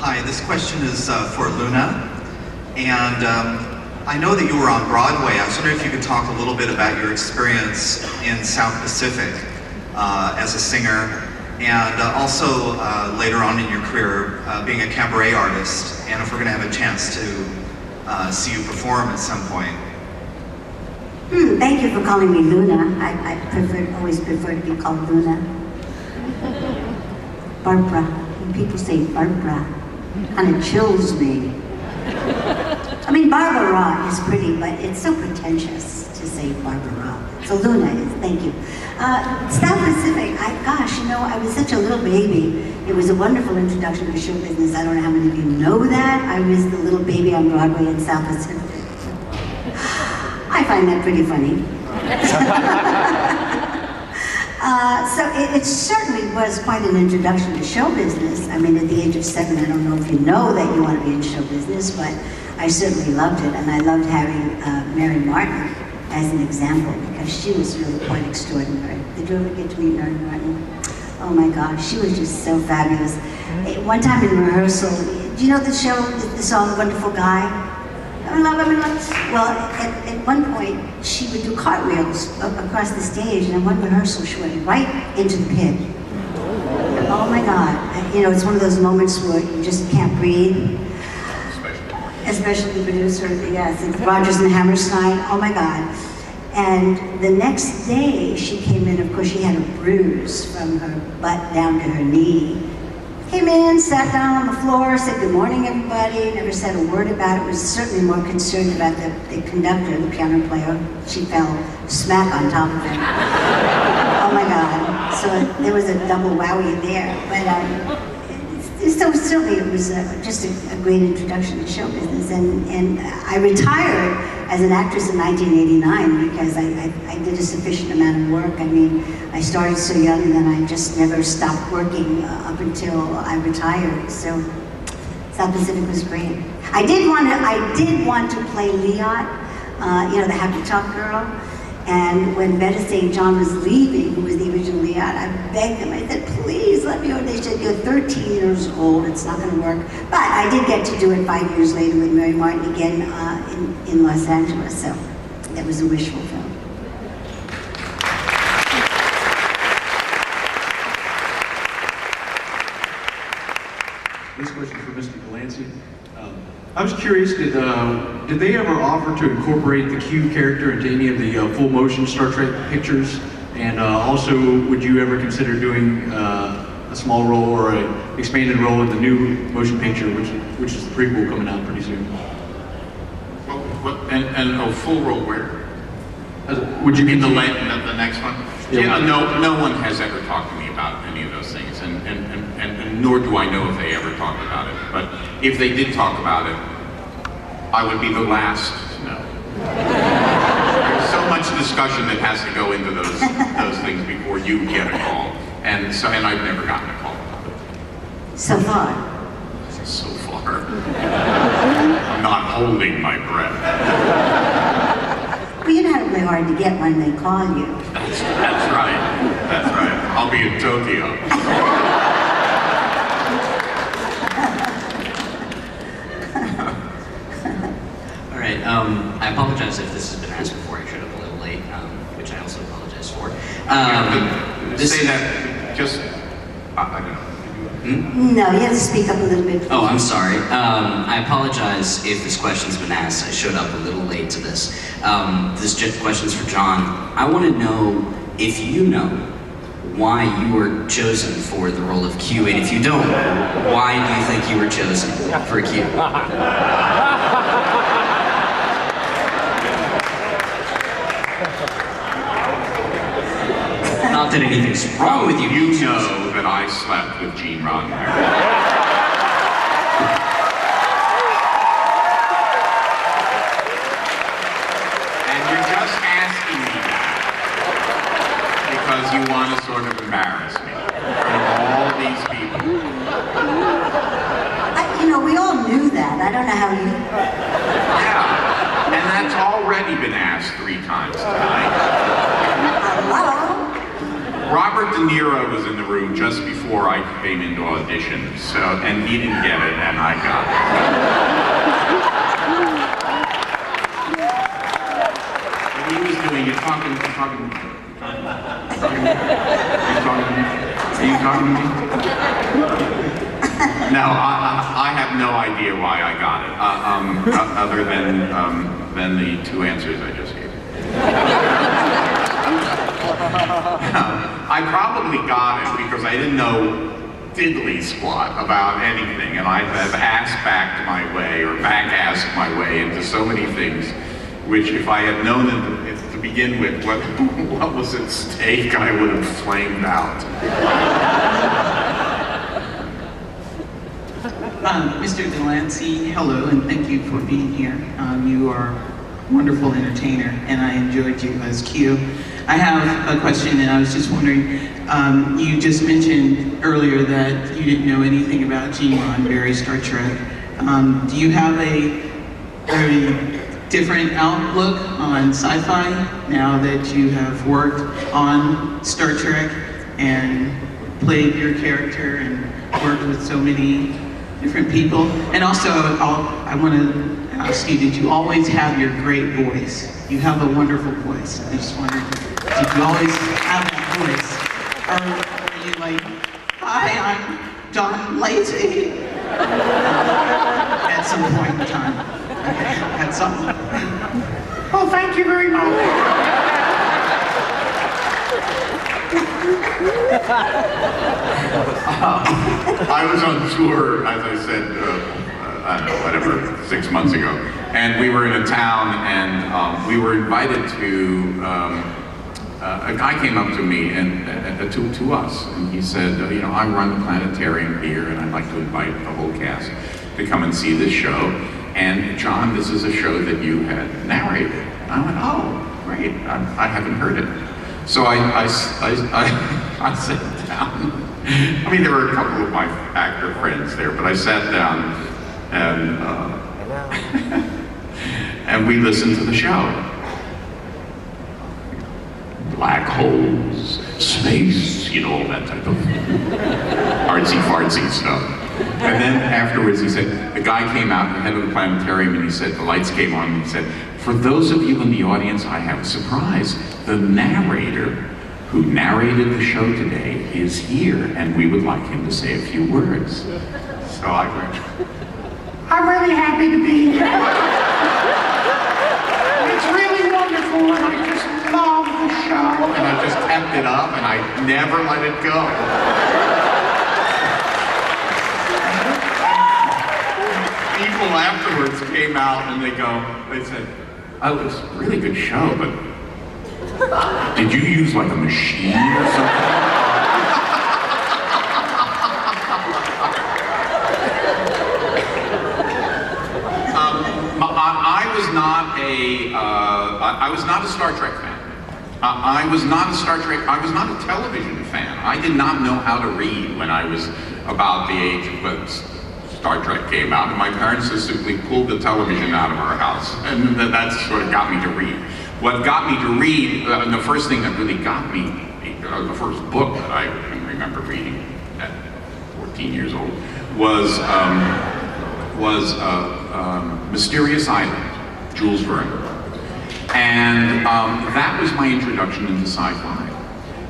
Hi, this question is for Luna. And I know that you were on Broadway. I was wondering if you could talk a little bit about your experience in South Pacific as a singer, and also later on in your career being a cabaret artist, and if we're going to have a chance to see you perform at some point. Thank you for calling me Luna. I always prefer to be called Luna. BarBara. When people say BarBara, kind of chills me. I mean, BarBara is pretty, but it's so pretentious to say BarBara. So Luna is, thank you. South Pacific, gosh, you know, I was such a little baby. It was a wonderful introduction to show business. I don't know how many of you know that. I was the little baby on Broadway in South Pacific. I find that pretty funny. So it certainly was quite an introduction to show business. I mean, at the age of 7, I don't know if you know that you want to be in show business, but I certainly loved it, and I loved having Mary Martin as an example, because she was really quite extraordinary. Did you ever get to meet Mary Martin? Oh my gosh, she was just so fabulous. One time in rehearsal, do you know the show, the song Wonderful Guy? I'm in love. Well, at one point, she would do cartwheels across the stage, and in one rehearsal, she went right into the pit. Oh my God. You know, it's one of those moments where you just can't breathe. Especially the producer, yes, it's Rodgers and Hammerstein, oh my God. And the next day, she came in, of course, she had a bruise from her butt down to her knee. Came in, sat down on the floor, said good morning everybody, never said a word about it, was certainly more concerned about the conductor, the piano player. She fell smack on top of him. Oh my God, so there was a double wowie there. But so certainly it was just a great introduction to show business. And I retired as an actress in 1989 because I did a sufficient amount of work. I mean, I started so young and then I just never stopped working up until I retired. So South Pacific was great. I did want to play Leot, you know, the Happy Talk girl. And when Betta St. John was leaving, who was the original Leot, I begged them, I said, please let me go. They said, you're 13 years old, it's not gonna work. But I did get to do it 5 years later with Mary Martin again in Los Angeles, so that was a wish fulfilled. This question is for Mr. Lancie. I was curious, did they ever offer to incorporate the Q character into any of the full motion Star Trek pictures? And also, would you ever consider doing a small role or an expanded role in the new motion picture, which is the prequel coming out pretty soon? And a full role where? Would you in the next one? Yeah, no one has ever talked to me about any of those things, and nor do I know if they ever talked about it. But if they did talk about it, I would be the last to know. There's so much discussion that has to go into those things before you get a call, and I've never gotten a call about it. So far. So far. I'm not holding my breath. Well, you know how to play hard to get when they call you. That's right. That's right. I'll be in Tokyo. All right. I apologize if this has been asked before. I showed up a little late, which I also apologize for. Say that. Just. I don't know. No, you have to speak up a little bit. Oh, I'm sorry. I apologize if this question's been asked. I showed up a little late to this. This question's for John. I want to know if you know why you were chosen for the role of Q, and if you don't, why do you think you were chosen for Q? Not that anything's wrong with you. You know that I slept with Gene Roddenberry. And you're just asking me that because you want to sort of embarrass me in front of all these people. You know, we all knew that. I don't know how you... Yeah, and that's already been asked 3 times tonight. Hello? Robert De De Niro was in the room just before I came into audition, so, and he didn't get it, and I got it. What he was doing, you're talking to me? No, I have no idea why I got it, other than the two answers I just gave. I probably got it because I didn't know diddly squat about anything, and I have ass-backed my way, or back-assed my way into so many things, which if I had known to begin with what was at stake, I would have flamed out. Mr. Lancie, hello, and thank you for being here. You are a wonderful entertainer, and I enjoyed you as Q. I have a question, and I was just wondering, you just mentioned earlier that you didn't know anything about Gene Roddenberry, Star Trek. Do you have a very different outlook on sci-fi now that you have worked on Star Trek and played your character and worked with so many different people? And also, I want to ask you, did you always have your great voice? You have a wonderful voice. I just wondered, did you always have that voice? Or were you like, hi, I'm John Lancie? At some point in time. Okay, at some point. Oh, thank you very much. I was on tour, as I said, I don't know, whatever, 6 months ago, and we were in a town, and we were invited to, a guy came up to me, and to us, and he said, you know, I run the planetarium here, and I'd like to invite the whole cast to come and see this show, and John, this is a show that you had narrated. And I went, oh, great, I haven't heard it. So I sat down. I mean, there were a couple of my actor friends there, but I sat down and and we listened to the show. Black holes, space, you know, all that type of artsy-fartsy stuff. And then afterwards he said, the guy came out, the head of the planetarium, and he said, the lights came on, and he said, for those of you in the audience, I have a surprise. The narrator who narrated the show today is here, and we would like him to say a few words. So I went, I'm really happy to be here. It's really wonderful, and I just love the show. And I just kept it up, and I never let it go. People afterwards came out and they said, oh, it was a really good show, but did you use like a machine or something? I was not a Star Trek fan. I was not a television fan. I did not know how to read when I was about the age of when Star Trek came out, and my parents just simply pulled the television out of our house, and that's what got me to read. What got me to read, the first thing that really got me, the first book that I can remember reading at 14 years old, was Mysterious Island, Jules Verne. And that was my introduction into sci-fi.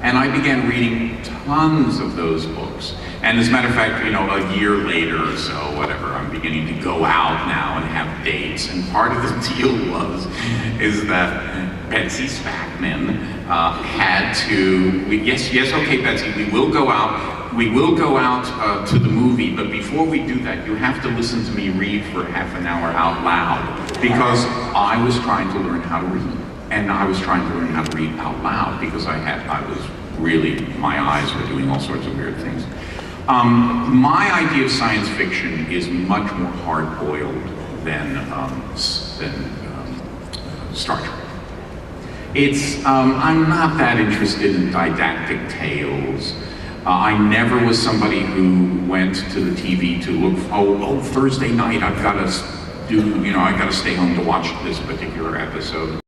And I began reading tons of those books. And as a matter of fact, you know, a year later or so, whatever, I'm beginning to go out now and have dates. And part of the deal is that Betsy Spackman had to, yes, okay, Betsy, we will go out to the movie, but before we do that, you have to listen to me read for half an hour out loud, because I was trying to learn how to read, and I was trying to learn how to read out loud because my eyes were doing all sorts of weird things. My idea of science fiction is much more hard-boiled than Star Trek. I'm not that interested in didactic tales. I never was somebody who went to the TV to look, oh, Thursday night I've got to stay home to watch this particular episode.